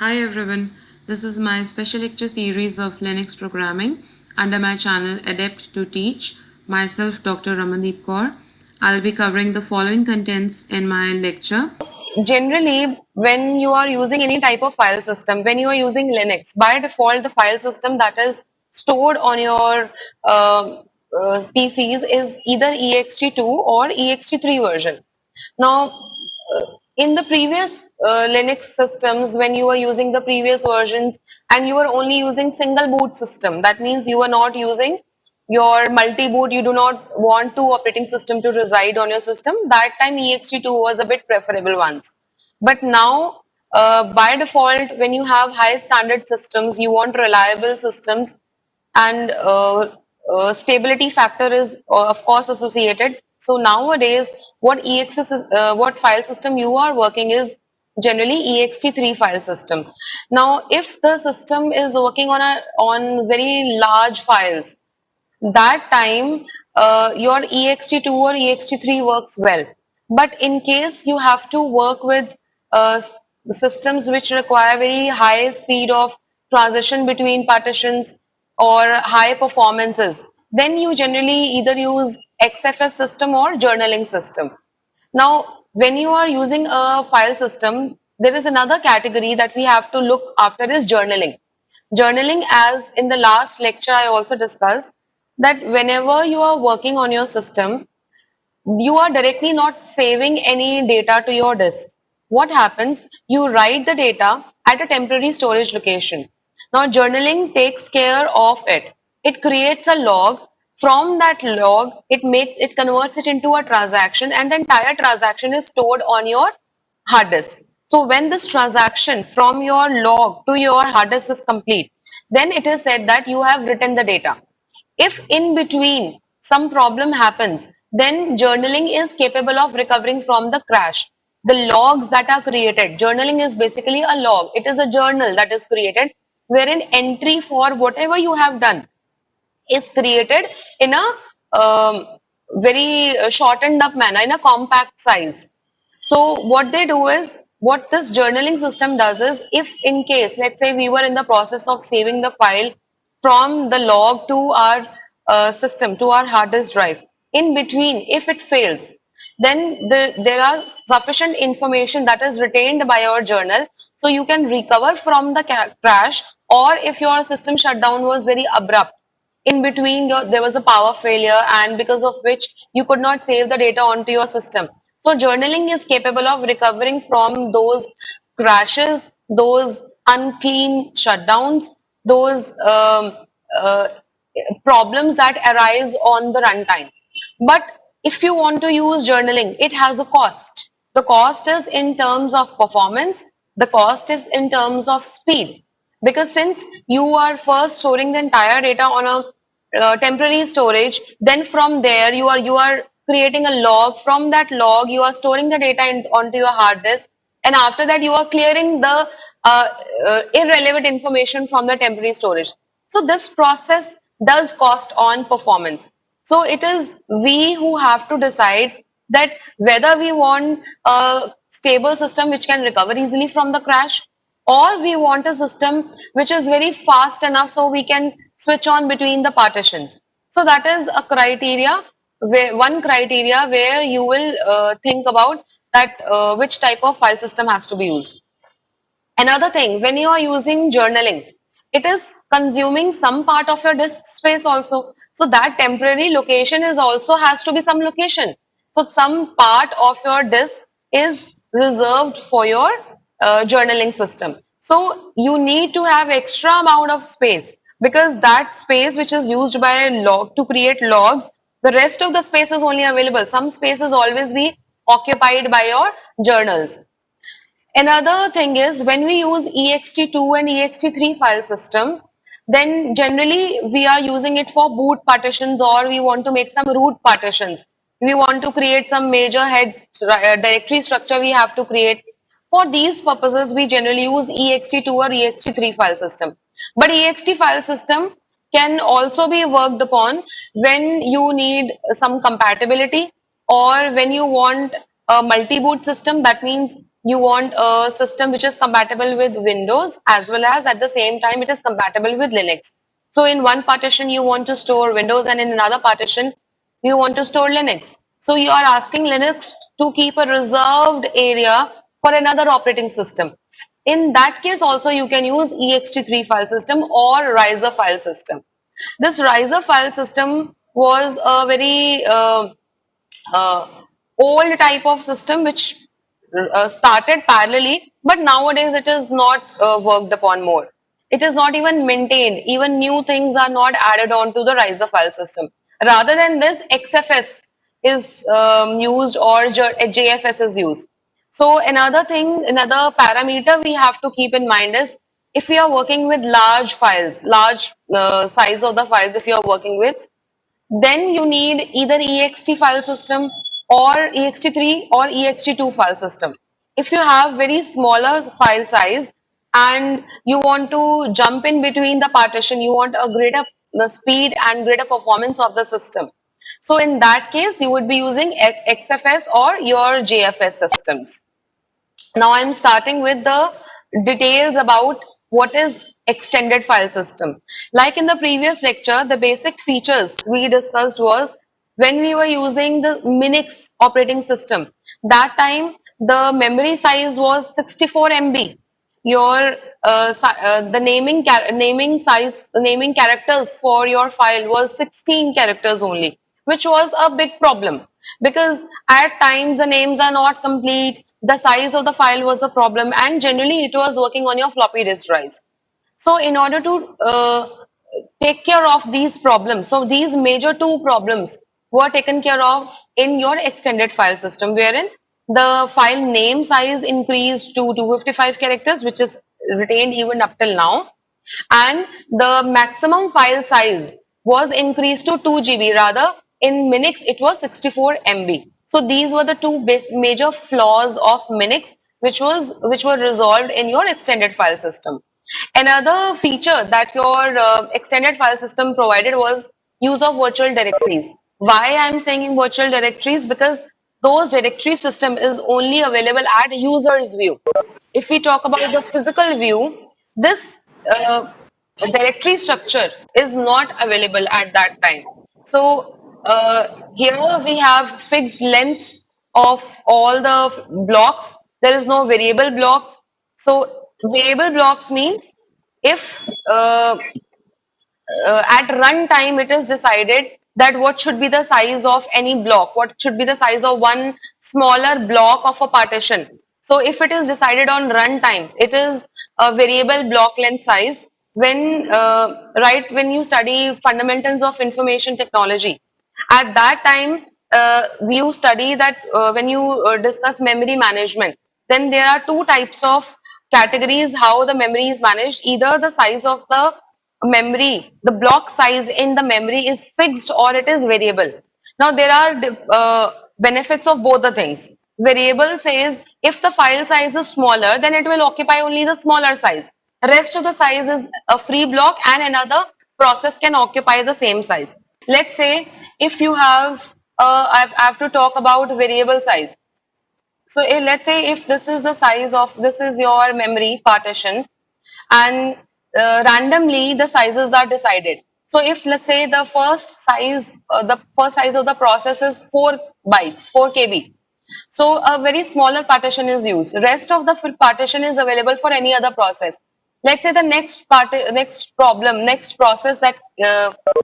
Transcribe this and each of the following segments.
Hi everyone, this is my special lecture series of Linux programming under my channel Adept to Teach. Myself, Dr. Ramandeep Kaur. I'll be covering the following contents in my lecture. Generally, when you are using any type of file system, when you are using Linux, by default, the file system that is stored on your PCs is either ext2 or ext3 version. Now, in the previous Linux systems, when you were using the previous versions and you were only using single boot system, that means you were not using your multi-boot, you do not want two operating system to reside on your system. That time ext2 was a bit preferable ones. But now, by default, when you have high standard systems, you want reliable systems, and stability factor is of course associated. So nowadays, what file system you are working is generally ext3 file system. Now, if the system is working on very large files, that time your ext2 or ext3 works well. But in case you have to work with systems which require very high speed of transition between partitions or high performances, then you generally either use xfs system or journaling system. Now, when you are using a file system, there is another category that we have to look after is journaling. Journaling, as in the last lecture I also discussed, that whenever you are working on your system, you are directly not saving any data to your disk. What happens? You write the data at a temporary storage location. Now, journaling takes care of it. It creates a log. From that log, it converts it into a transaction, and the entire transaction is stored on your hard disk. So when this transaction from your log to your hard disk is complete, then it is said that you have written the data. If in between some problem happens, then journaling is capable of recovering from the crash. The logs that are created, journaling is basically a log. It is a journal that is created wherein entry for whatever you have done is created in a very shortened up manner, in a compact size. So what they do is, what this journaling system does is, if in case, let's say we were in the process of saving the file from the log to our system, to our hard disk drive, in between, if it fails, then there are sufficient information that is retained by your journal, so you can recover from the crash. Or if your system shutdown was very abrupt, in between there was a power failure, and because of which you could not save the data onto your system. So journaling is capable of recovering from those crashes, those unclean shutdowns, those uh, problems that arise on the runtime. But if you want to use journaling, it has a cost. The cost is in terms of performance, the cost is in terms of speed. Because since you are first storing the entire data on a temporary storage, then from there you are creating a log. From that log, you are storing the data onto your hard disk, and after that you are clearing the uh, irrelevant information from the temporary storage. So this process does cost on performance. So it is we who have to decide that whether we want a stable system which can recover easily from the crash, or we want a system which is very fast enough so we can switch on between the partitions. So that is a criteria, where one criteria where you will think about that which type of file system has to be used. Another thing, when you are using journaling, it is consuming some part of your disk space also. So that temporary location is also has to be some location. So some part of your disk is reserved for your journaling system. So you need to have extra amount of space, because that space which is used by log to create logs, the rest of the space is only available. Some space is always be occupied by your journals. Another thing is, when we use ext2 and ext3 file system, then generally we are using it for boot partitions, or we want to make some root partitions. We want to create some major heads directory structure we have to create. For these purposes, we generally use ext2 or ext3 file system. But ext file system can also be worked upon when you need some compatibility, or when you want a multi-boot system. That means you want a system which is compatible with Windows as well as at the same time it is compatible with Linux. So in one partition you want to store Windows and in another partition you want to store Linux. So you are asking Linux to keep a reserved area for another operating system. In that case also you can use ext3 file system or riser file system. This riser file system was a very uh, old type of system which started parallelly, but nowadays it is not worked upon more. It is not even maintained. Even new things are not added on to the riser file system. Rather than this, XFS is used or JFS is used. So another thing, another parameter we have to keep in mind is if we are working with large files, large size of the files if you are working with, then you need either ext file system or ext3 or ext2 file system. If you have very smaller file size and you want to jump in between the partition, you want a greater the speed and greater performance of the system. So in that case, you would be using XFS or your JFS systems. Now I'm starting with the details about what is extended file system. Like in the previous lecture, the basic features we discussed was when we were using the Minix operating system, that time the memory size was 64 MB. Your the naming characters for your file was 16 characters only, which was a big problem because at times the names are not complete, the size of the file was a problem, and generally it was working on your floppy disk drives. So in order to take care of these problems, so these major two problems were taken care of in your extended file system, wherein the file name size increased to 255 characters, which is retained even up till now, and the maximum file size was increased to 2 GB. Rather, in Minix, it was 64 MB. So these were the two major flaws of Minix, which were resolved in your extended file system. Another feature that your extended file system provided was use of virtual directories. Why I'm saying virtual directories? Because those directory system is only available at user's view. If we talk about the physical view, this directory structure is not available at that time. So here we have fixed length of all the blocks. There is no variable blocks. So variable blocks means if at runtime it is decided that what should be the size of any block, what should be the size of one smaller block of a partition. So if it is decided on runtime, it is a variable block length size. When right when you study fundamentals of information technology, at that time you study that when you discuss memory management, then there are two types of categories how the memory is managed. Either the size of the memory, the block size in the memory is fixed or it is variable. Now there are benefits of both the things. Variable says if the file size is smaller, then it will occupy only the smaller size. Rest of the size is a free block and another process can occupy the same size. Let's say if you have, I have to talk about variable size. So let's say if this is the size of, this is your memory partition, and randomly the sizes are decided. So if let's say the first size of the process is 4 bytes, 4 KB. So a very smaller partition is used. Rest of the partition is available for any other process. Let's say the next process that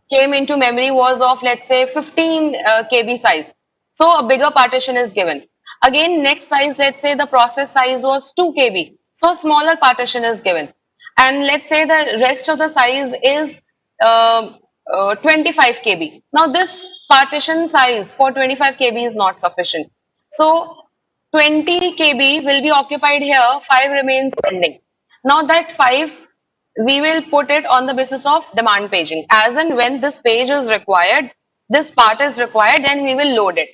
came into memory was of let's say 15 KB size. So a bigger partition is given. Again, next size, let's say the process size was 2 KB. So smaller partition is given. And let's say the rest of the size is 25 KB. Now this partition size for 25 KB is not sufficient. So 20 KB will be occupied here, 5 remains pending. Now that 5, we will put it on the basis of demand paging. As and when this page is required, this part is required, then we will load it.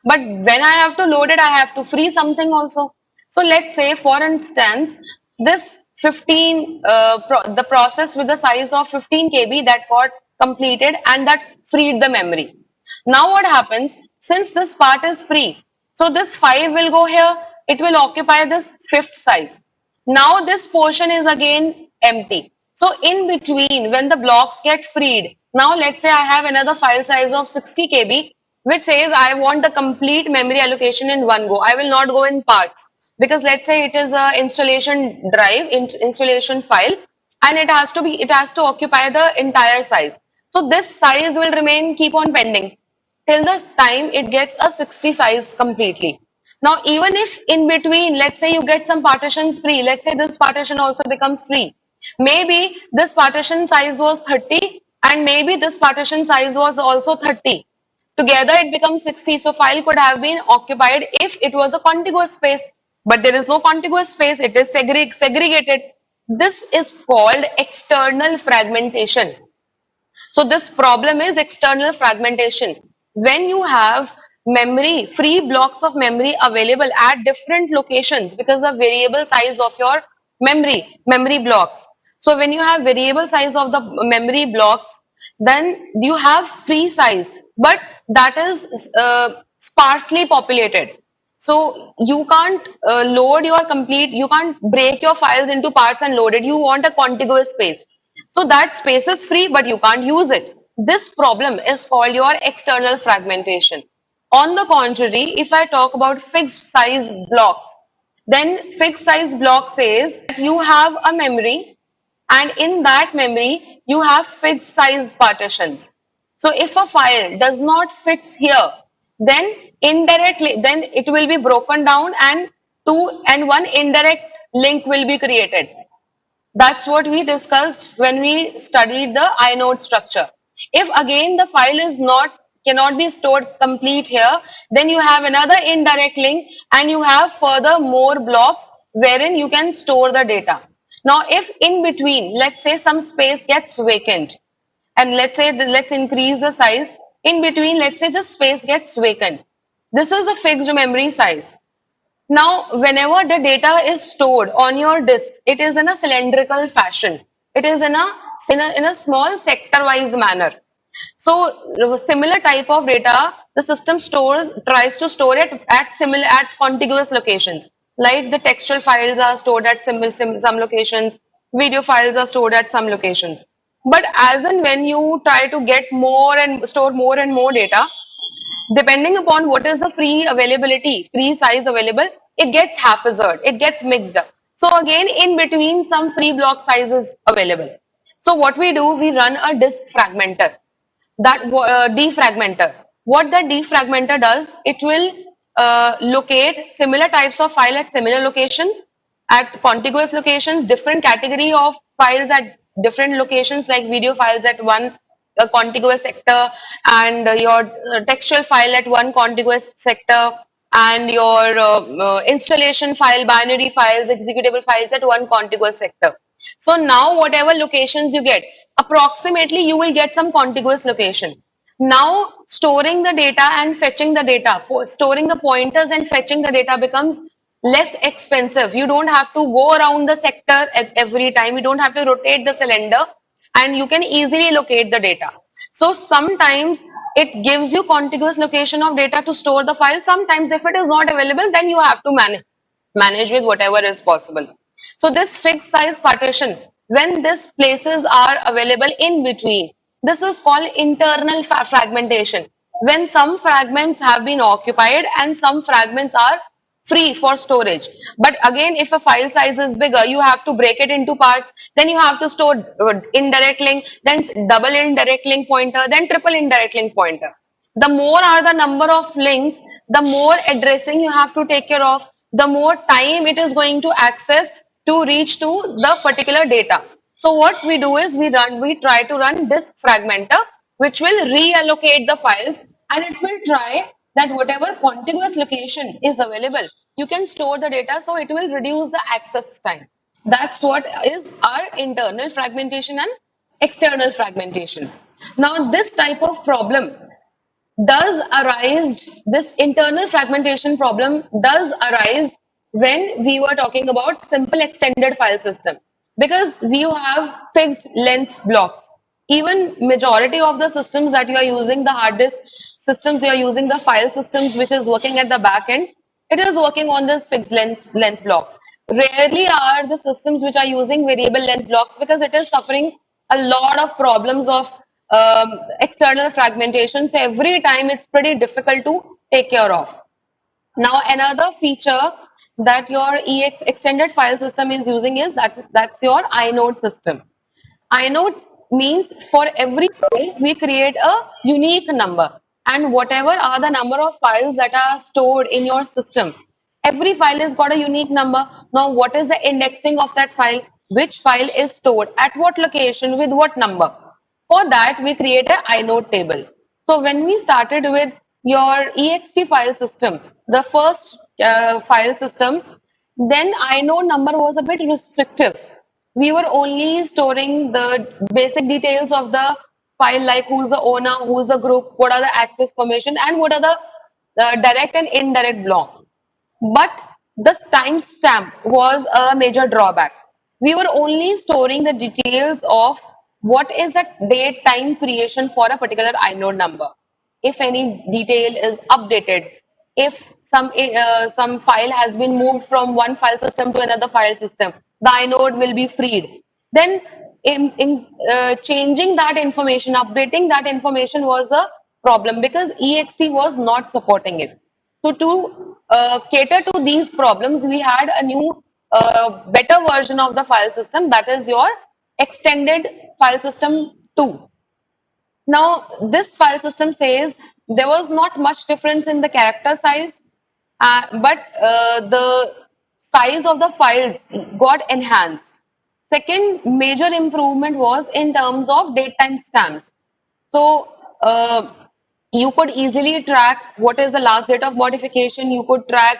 But when I have to load it, I have to free something also. So let's say, for instance, this 15, the process with the size of 15 KB that got completed and that freed the memory. Now what happens, since this part is free, so this 5 will go here, it will occupy this fifth size. Now this portion is again empty. So in between, when the blocks get freed, now let's say I have another file size of 60 KB, which says I want the complete memory allocation in one go. I will not go in parts, because let's say it is a installation drive, installation file, and it has to occupy the entire size. So this size will remain, keep on pending till the time it gets a 60 size completely. Now, even if in between, let's say you get some partitions free, let's say this partition also becomes free. Maybe this partition size was 30 and maybe this partition size was also 30. Together it becomes 60. So file could have been occupied if it was a contiguous space, but there is no contiguous space, it is segregated. This is called external fragmentation. So this problem is external fragmentation. When you have memory, free blocks of memory available at different locations because of variable size of your memory blocks. So when you have variable size of the memory blocks, then you have free size, but that is sparsely populated. So you can't load your complete, you can't break your files into parts and load it. You want a contiguous space. So that space is free, but you can't use it. This problem is called your external fragmentation. On the contrary, if I talk about fixed size blocks, then fixed size block says you have a memory and in that memory you have fixed size partitions. So if a file does not fix here, then indirectly, then it will be broken down and one indirect link will be created. That's what we discussed when we studied the inode structure. If again the file is not cannot be stored complete here, then you have another indirect link and you have further more blocks wherein you can store the data. Now, if in between, let's say some space gets vacant, and let's say let's increase the size. In between, let's say the space gets vacant. This is a fixed memory size. Now, whenever the data is stored on your disk, it is in a cylindrical fashion. It is in a small sector-wise manner. So, similar type of data, the system tries to store it at contiguous locations. Like the textual files are stored at some locations, video files are stored at some locations. But as and when you try to get more and store more and more data, depending upon what is the free size available, it gets haphazard, it gets mixed up. So again, in between, some free block sizes available. So what we do, we run a disk fragmenter, that defragmenter. What that defragmenter does, it will locate similar types of file at similar locations, at contiguous locations, different category of files at different locations, like video files at one contiguous sector, and your textual file at one contiguous sector, and your installation file, binary files, executable files at one contiguous sector. So now whatever locations you get, approximately you will get some contiguous location. Now storing the data and fetching the data, storing the pointers and fetching the data becomes less expensive. You don't have to go around the sector every time. You don't have to rotate the cylinder, and you can easily locate the data. So sometimes it gives you contiguous location of data to store the file. Sometimes if it is not available, then you have to manage with whatever is possible. So this fixed size partition, when these places are available in between, this is called internal fragmentation. When some fragments have been occupied and some fragments are free for storage. But again, if a file size is bigger, you have to break it into parts, then you have to store indirect link, then double indirect link pointer, then triple indirect link pointer. The more are the number of links, the more addressing you have to take care of, the more time it is going to access to reach to the particular data. So what we do is we try to run disk fragmenter, which will reallocate the files, and it will try that whatever contiguous location is available, you can store the data, so it will reduce the access time. That's what is our internal fragmentation and external fragmentation. Now, this type of problem does arise, this internal fragmentation problem does arise when we were talking about simple extended file system, because we have fixed length blocks. Even majority of the systems that you are using, the hard disk systems, you are using the file systems which is working at the back end, it is working on this fixed length block. Rarely are the systems which are using variable length blocks because it is suffering a lot of problems of external fragmentation. So every time it's pretty difficult to take care of. Now, another feature that your EX extended file system is using is that's your inode system. Inodes means for every file we create a unique number, and whatever are the number of files that are stored in your system, every file has got a unique number. Now what is the indexing of that file? Which file is stored at what location with what number? For that we create a inode table. So when we started with your ext file system, the first file system, then inode number was a bit restrictive. We were only storing the basic details of the file, like who's the owner, who's the group, what are the access permission, and what are the direct and indirect block. But the timestamp was a major drawback. We were only storing the details of what is the date time creation for a particular inode number. If any detail is updated, if some file has been moved from one file system to another file system, the inode will be freed. Then in changing that information, updating that information was a problem because ext was not supporting it. So to cater to these problems, we had a new, better version of the file system, that is your extended file system 2. Now, this file system says there was not much difference in the character size, but the size of the files got enhanced. Second major improvement was in terms of date time stamps. So you could easily track what is the last date of modification. You could track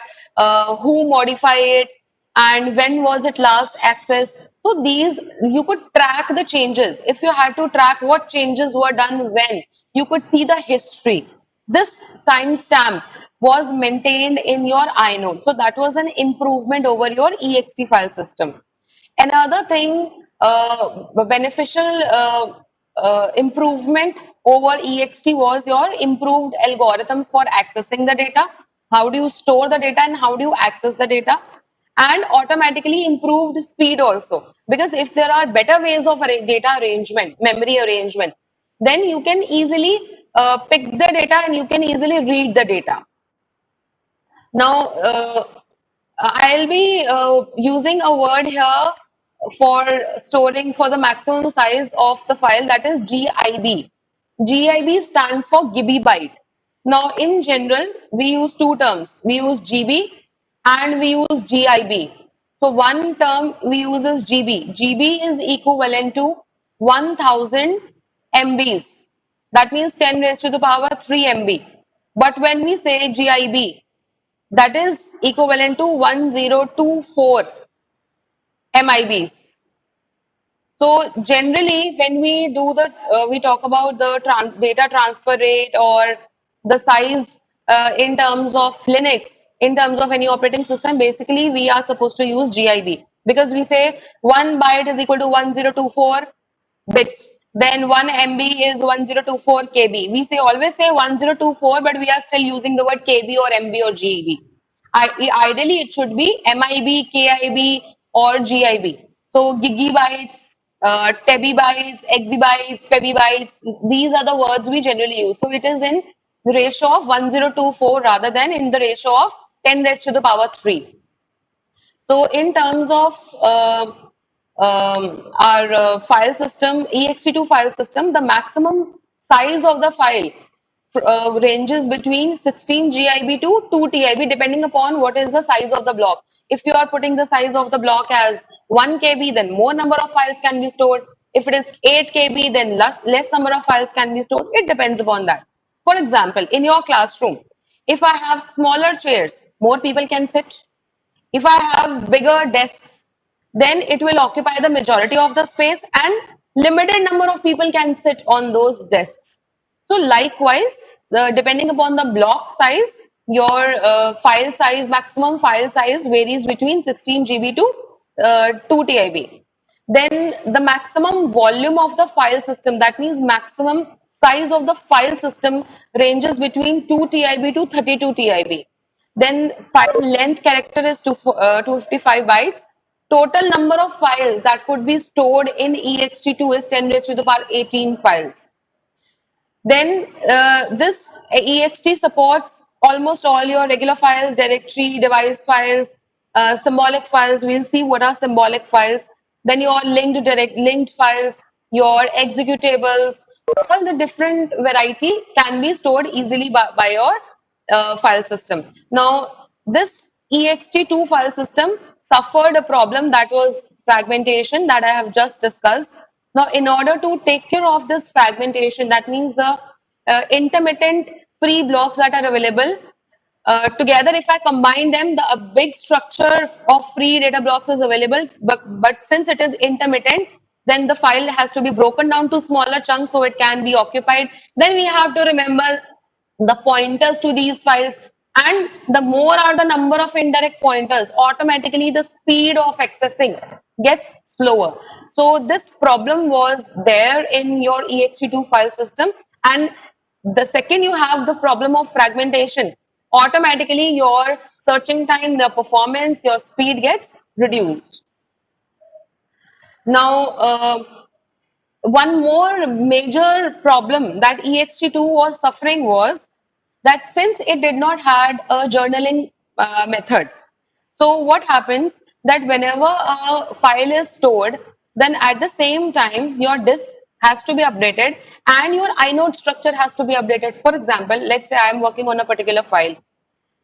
who modified it and when was it last accessed. So these, you could track the changes. If you had to track what changes were done when, you could see the history. This timestamp was maintained in your inode. So that was an improvement over your ext file system. Another thing, beneficial improvement over ext was your improved algorithms for accessing the data. How do you store the data and how do you access the data? And automatically improved speed also. Because if there are better ways of data arrangement, memory arrangement, then you can easily pick the data and you can easily read the data. Now, I'll be using a word here for storing for the maximum size of the file, that is GIB. GIB stands for gigabyte. Now, in general, we use two terms. We use GB and we use GIB. So, one term we use is GB. GB is equivalent to 1000 MBs. That means 10 raised to the power 3 MB. But when we say GIB, that is equivalent to 1024 MIBs. So generally, when we do the, we talk about the data transfer rate or the size in terms of Linux, in terms of any operating system, basically we are supposed to use GIB because we say 1 byte is equal to 1024 bits. Then 1 MB is 1024 KB. We say always say 1024, but we are still using the word KB or MB or GEB. Ideally, it should be MIB, KIB, or GIB. So gigabytes, tebibytes, exabytes, pebibytes, these are the words we generally use. So it is in the ratio of 1024 rather than in the ratio of 10 raised to the power 3. So in terms of our file system, ext2 file system, the maximum size of the file ranges between 16 GB to 2 TIB depending upon what is the size of the block. If you are putting the size of the block as 1 KB, then more number of files can be stored. If it is 8 KB, then less number of files can be stored. It depends upon that. For example, in your classroom, if I have smaller chairs, more people can sit. If I have bigger desks, then it will occupy the majority of the space and limited number of people can sit on those desks. So likewise, depending upon the block size, your file size, maximum file size varies between 16 GB to 2 TIB. Then the maximum volume of the file system, that means maximum size of the file system, ranges between 2 TIB to 32 TIB. Then file length character is 255 bytes. Total number of files that could be stored in ext2 is 10 raised to the power 18 files. Then this ext supports almost all your regular files, directory, device files, symbolic files. We'll see what are symbolic files. Then your linked files, your executables, all the different variety can be stored easily by your file system. Now, this ext2 file system suffered a problem, that was fragmentation, that I have just discussed. Now, in order to take care of this fragmentation, that means the intermittent free blocks that are available, together, if I combine them, a big structure of free data blocks is available, but since it is intermittent, then the file has to be broken down to smaller chunks so it can be occupied. Then we have to remember the pointers to these files, and the more are the number of indirect pointers, automatically the speed of accessing gets slower. So this problem was there in your ext2 file system. And the second you have the problem of fragmentation, automatically your searching time, the performance, your speed gets reduced. Now, one more major problem that ext2 was suffering was that since it did not had a journaling method, so what happens that whenever a file is stored, then at the same time your disk has to be updated and your inode structure has to be updated. For example, let's say I am working on a particular file.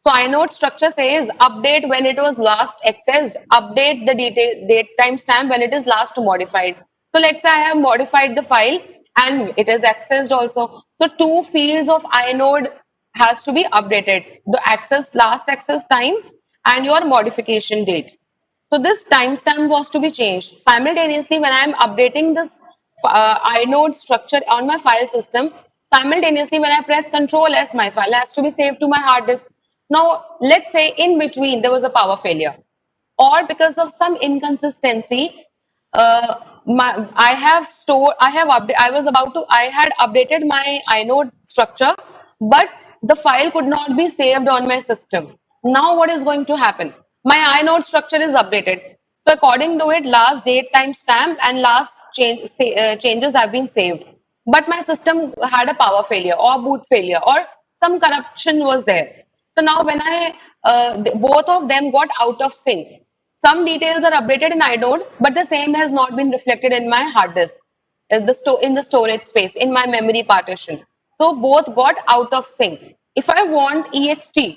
So inode structure says update when it was last accessed, update the date timestamp when it is last modified. So let's say I have modified the file and it is accessed also. So two fields of inode has to be updated: the last access time and your modification date. So this timestamp was to be changed simultaneously when I am updating this inode structure on my file system. Simultaneously, when I press Control S, my file has to be saved to my hard disk. Now, let's say in between there was a power failure, or because of some inconsistency, I have stored, I have updated, I was about to, I had updated my inode structure, but the file could not be saved on my system. Now, what is going to happen? My inode structure is updated. So, according to it, last date, time stamp, and last changes have been saved. But my system had a power failure or boot failure or some corruption was there. So now when both of them got out of sync, some details are updated in inode, but the same has not been reflected in my hard disk, in the storage space, in my memory partition. So both got out of sync. If I want ext2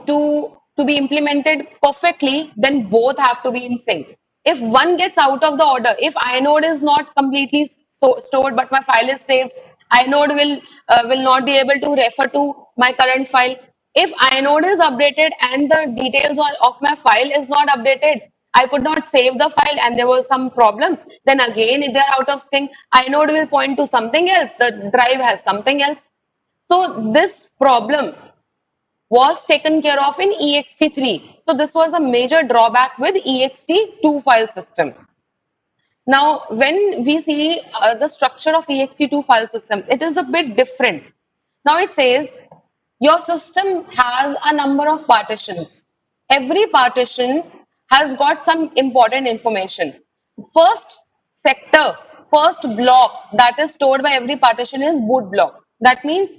to be implemented perfectly, then both have to be in sync. If one gets out of the order, if inode is not completely stored, but my file is saved, inode will not be able to refer to my current file. If inode is updated and the details of my file is not updated, I could not save the file and there was some problem, then again if they are out of sync, inode will point to something else, the drive has something else. So this problem was taken care of in ext3. So this was a major drawback with ext2 file system. Now, when we see the structure of ext2 file system, it is a bit different. Now it says your system has a number of partitions. Every partition has got some important information. First sector, first block that is stored by every partition is boot block. That means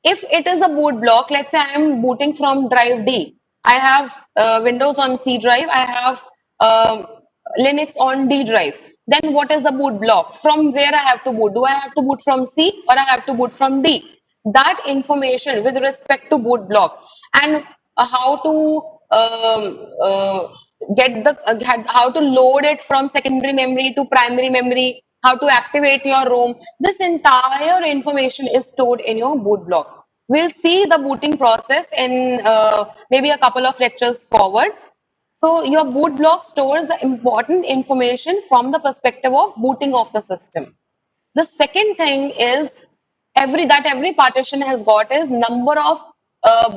if it is a boot block, let's say I am booting from drive D. I have Windows on C drive. I have Linux on D drive. Then what is the boot block? From where I have to boot? Do I have to boot from C or I have to boot from D? That information with respect to boot block and how to how to load it from secondary memory to primary memory, how to activate your ROM. This entire information is stored in your boot block. We'll see the booting process in maybe a couple of lectures forward. So your boot block stores the important information from the perspective of booting of the system. The second thing is every partition has got is number of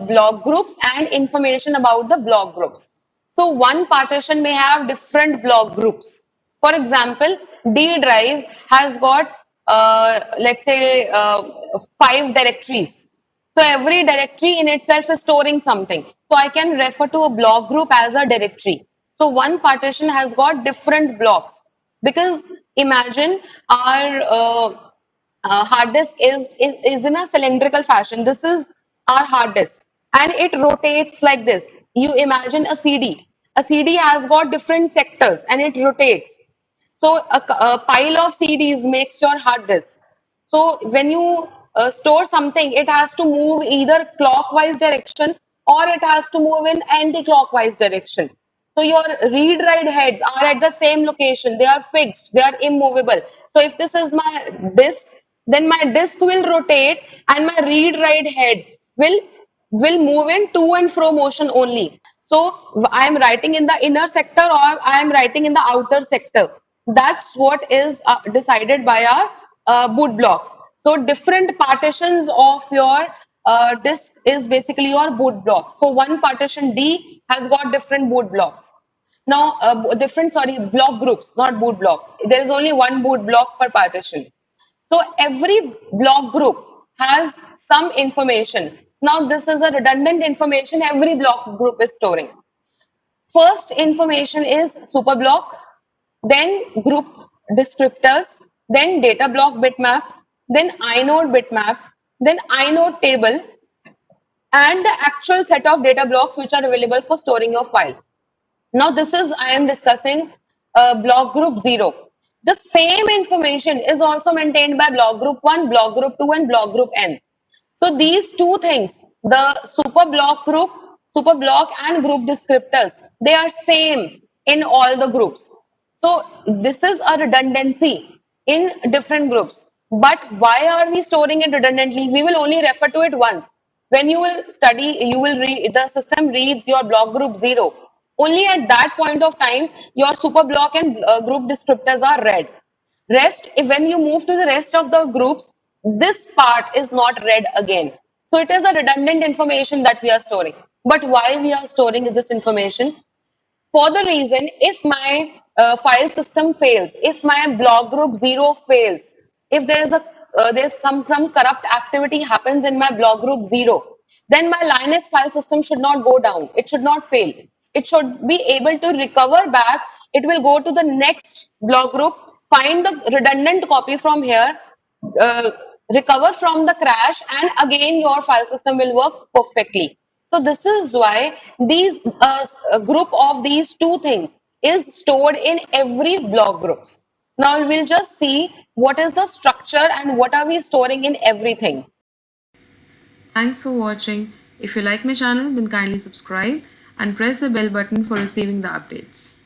block groups and information about the block groups. So one partition may have different block groups. For example, D drive has got let's say 5 directories. So So every directory in itself is storing something. So I can refer to a block group as a directory. So one partition has got different blocks, because imagine our hard disk is in a cylindrical fashion. This is our hard disk, and it rotates like this. You imagine a CD. A CD has got different sectors and it rotates. So a pile of CDs makes your hard disk. So when you store something, it has to move either clockwise direction or it has to move in anti-clockwise direction. So your read-write heads are at the same location. They are fixed. They are immovable. So if this is my disk, then my disk will rotate and my read-write head will move in to and fro motion only. So I am writing in the inner sector or I am writing in the outer sector. That's what is decided by our boot blocks. So different partitions of your disk is basically your boot blocks. So one partition D has got different boot blocks. Now, different, sorry, block groups, not boot block. There is only one boot block per partition. So every block group has some information. Now, this is a redundant information every block group is storing. First information is super block, then group descriptors, then data block bitmap, then inode bitmap, then inode table, and the actual set of data blocks which are available for storing your file. Now, this is, I am discussing block group 0. The same information is also maintained by block group 1, block group 2, and block group n. So these two things, the super block group, super block and group descriptors, they are same in all the groups. So this is a redundancy in different groups. But why are we storing it redundantly? We will only refer to it once. When you will study, you will read, the system reads your block group 0. Only at that point of time, your super block and group descriptors are read. Rest, when you move to the rest of the groups, this part is not read again. So it is a redundant information that we are storing. But why we are storing this information? For the reason, if my file system fails, if my block group 0 fails, if there is a there's some corrupt activity happens in my block group 0, then my Linux file system should not go down. It should not fail. It should be able to recover back. It will go to the next block group, find the redundant copy from here, uh, recover from the crash, and again your file system will work perfectly. So this is why these group of these two things is stored in every block groups. Now we'll just see what is the structure and what are we storing in everything. Thanks for watching. If you like my channel, then kindly subscribe and press the bell button for receiving the updates.